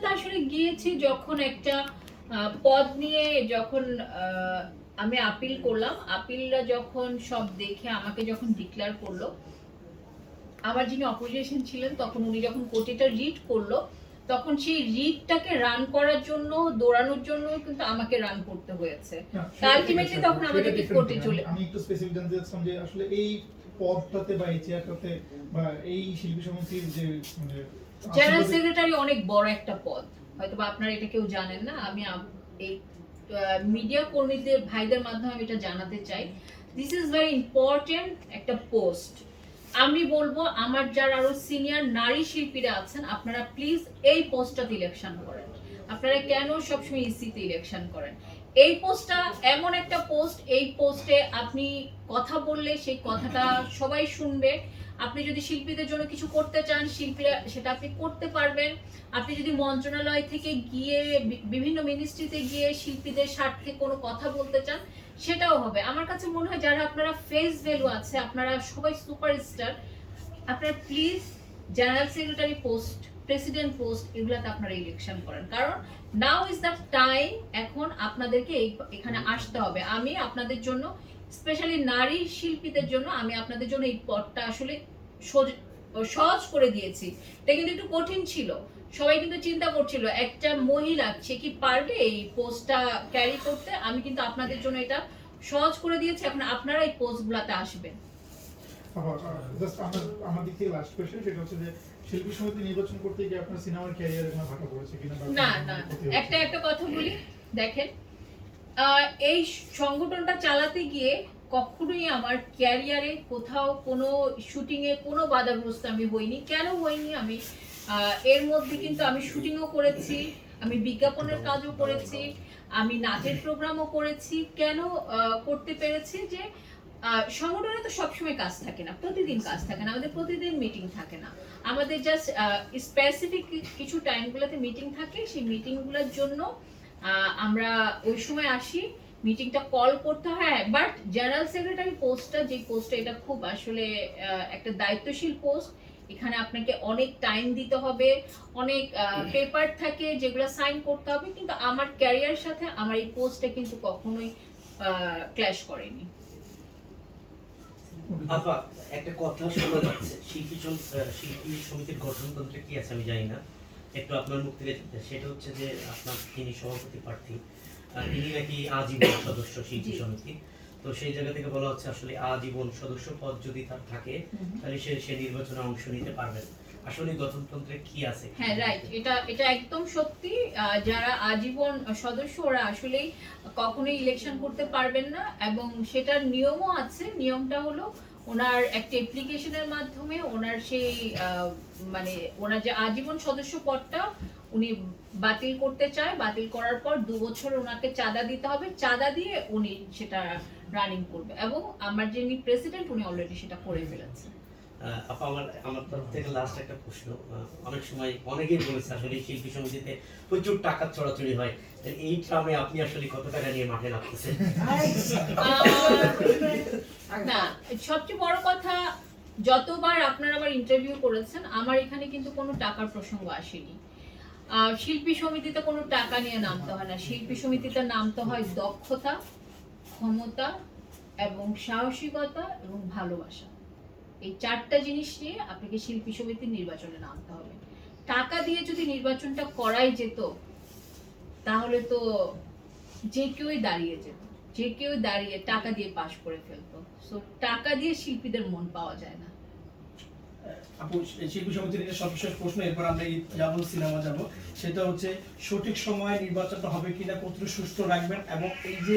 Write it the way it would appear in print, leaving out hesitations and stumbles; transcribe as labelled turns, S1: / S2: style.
S1: শিল্পীশমিতিতে আসলে গিয়েছি যখন একটা পদ নিয়ে, যখন আমি আপিল করলাম, আপিলরা যখন সব দেখে আমাকে যখন ডিক্লেয়ার করলো, আমার যিনি অপোজিশন ছিলেন তখন উনি যখন কোর্টেটা রিড করলো, তখন সেই রিডটাকে রান করার জন্য, দৌড়ানোর জন্য কিন্তু আমাকে রান করতে হয়েছে। আলটিমেটলি তখন আমাদেরকে কোর্টে চলে,
S2: আমি একটু স্পেসিফিক জানতে চাচ্ছিলাম যে আসলে এই পদটাতে বা এই চেয়ারটাতে বা এই শিল্পী সমিতির যে মানে
S1: জেনারেল সেক্রেটারি অনেক বড় একটা পদ, হয়তো বা আপনারা এটা কেউ জানেন না। আমি এই মিডিয়া কর্মীদের ভাইদের মাধ্যমে আমি এটা জানাতে চাই, দিস ইজ ভেরি ইম্পর্টেন্ট একটা পোস্ট। আমি বলবো আমার যারা আরো সিনিয়র নারী শিল্পীরা আছেন, আপনারা প্লিজ এই পোস্টটাতে ইলেকশন করেন। আপনারা কেন সবসময় ইসিতে ইলেকশন করেন? এই পোস্টটা এমন একটা পোস্ট, এই পোস্টে আপনি কথা বললে সেই কথাটা সবাই শুনবে। আপনি যদি শিল্পীদের জন্য কিছু করতে চান, শিল্পীরা সেটা আপনি করতে পারবেন। আপনি যদি মন্ত্রণালয় থেকে গিয়ে বিভিন্ন মিনিস্ট্রিতে গিয়ে শিল্পীদের স্বার্থে কোনো কথা বলতে চান, সেটাও হবে। আমার কাছে মনে হয় যারা আপনারা ফেস ভ্যালু আছে, আপনারা সবাই সুপারস্টার, আপনারা please general secretary post, president post, এগুলাতে আপনারা ইলেকশন করেন। কারণ নাও ইজ দ্য টাইম, এখন আপনাদেরকে এখানে আসতে হবে। আমি আপনাদের জন্য, স্পেশালি নারী শিল্পীদের জন্য, আমি আপনাদের জন্য এই পথটা আসলে সহজ করে দিয়েছি। এটা কিন্তু একটু কঠিন ছিল, সবাই কিন্তু চিন্তা করছিল একটা মহিলা সে কি পারবে এই পোস্টটা ক্যারি করতে। আমি কিন্তু আপনাদের জন্য এটা সহজ করে দিয়েছি, এখন আপনারা এই পোস্টগুলোতে আসবেন।
S2: জাস্ট আমার দিক থেকে লাস্ট কোশ্চেন, সেটা হচ্ছে যে শিল্পী সমিতি নির্বাচন করতে গিয়ে আপনার সিনেমার ক্যারিয়ারে কোনো ভাটা পড়েছে কিনা?
S1: না না, একটা কথা বলি, দেখেন, এই সংগঠনটা চালাতে গিয়ে কখনোই আমার ক্যারিয়ারে কোথাও কোনো শুটিংয়ে কোনো বাধাগ্রস্ত আমি হইনি। কেন হইনি? আমি এর মধ্যে কিন্তু আমি শুটিংও করেছি, আমি বিজ্ঞাপনের কাজও করেছি, আমি নাচের প্রোগ্রামও করেছি। কেন করতে পেরেছি? যে সংগঠনে তো সবসময় কাজ থাকে না, প্রতিদিন কাজ থাকে না, আমাদের প্রতিদিন মিটিং থাকে না, আমাদের জাস্ট স্পেসিফিক কিছু টাইমগুলোতে মিটিং থাকে। সেই মিটিংগুলোর জন্য আমরা ওই সময় আসি, মিটিংটা কল করতে হয়। বাট জেনারেল সেক্রেটারি পোস্টটা, যে পোস্টটা, এটা খুব আসলে একটা দায়িত্বশীল পোস্ট। এখানে আপনাকে অনেক টাইম দিতে হবে, অনেক পেপার থাকে যেগুলো সাইন করতে হবে। কিন্তু আমার ক্যারিয়ারের সাথে আমার এই পোস্টটা কিন্তু কখনোই ক্ল্যাশ করেনি।
S3: আপা, একটা কথা শোনা যাচ্ছে শিল্পী সমিতির গঠনতন্ত্রে কি আছে আমি জানি না, একটু আপনার মুখ থেকে জানতে। সেটা হচ্ছে যে আপনার যিনি সভাপতি প্রার্থী, তিনি নাকি আজীবন সদস্য শিল্পী সমিতি। তো সেই জায়গা থেকে বলা হচ্ছে আসলে আজীবন সদস্য পদ যদি তার থাকে তাহলে সে নির্বাচনে অংশ নিতে পারবেন। আসলে গঠনতন্ত্রে কি আছে?
S1: হ্যাঁ, রাইট, এটা একদম সত্যি। যারা আজীবন সদস্য ওরা আসলেই কখনোই ইলেকশন করতে পারবেন না, এবং সেটার নিয়মও আছে। নিয়মটা হলো ওনার একটা অ্যাপ্লিকেশনের মাধ্যমে ওনার সেই মানে ওনার যে আজীবন সদস্য পদটা উনি বাতিল করতে চায়, বাতিল করার পর 2 বছর ওনাকে চাঁদা দিতে হবে, চাঁদা দিয়ে উনি সেটা রানিং করবে। এবং আমার যিনি প্রেসিডেন্ট উনি অলরেডি সেটা করে ফেলেছে।
S3: আপা, আমার তরফ থেকে লাস্ট একটা প্রশ্ন। অনেক সময় অনেকেই বলেছে আসলে শিল্পী সমিতিতে প্রচুর টাকা চড়াচড়ি হয়, এই ট্রামে আপনি আসলে কত টাকা নিয়ে মাঠে নামতেছেন?
S1: না, সবচেয়ে বড় কথা, যতবার আপনারা আমার ইন্টারভিউ করেছেন, আমার এখানে কিন্তু কোনো টাকার প্রসঙ্গ আসেনি। শিল্পী সমিতিতে কোনো টাকা নিয়ে নামতে হয় না। শিল্পী সমিতিতে নামতে হয় দক্ষতা, ক্ষমতা এবং সাহসিকতা এবং ভালোবাসা। এই 4টা জিনিস নিয়ে আপনাকে শিল্পী সমিতির নির্বাচনে নামতে হবে। টাকা দিয়ে যদি নির্বাচনটা করাই যেত তাহলে তো যে কেউই দাঁড়িয়ে যেত, যে কেউ দাঁড়িয়ে টাকা দিয়ে পাশ করে ফেলতো। সো টাকা দিয়ে শিল্পীদের মন পাওয়া যায় না।
S4: আপু, শিল্পী সমিতির এটা সর্বশেষ প্রশ্ন, এরপর আমরা যাবো সিনেমা যাব। সেটা হচ্ছে সঠিক সময়ে নির্বাচনটা হবে কিনা, কতটুকু সুস্থ রাখবেন, এবং এই যে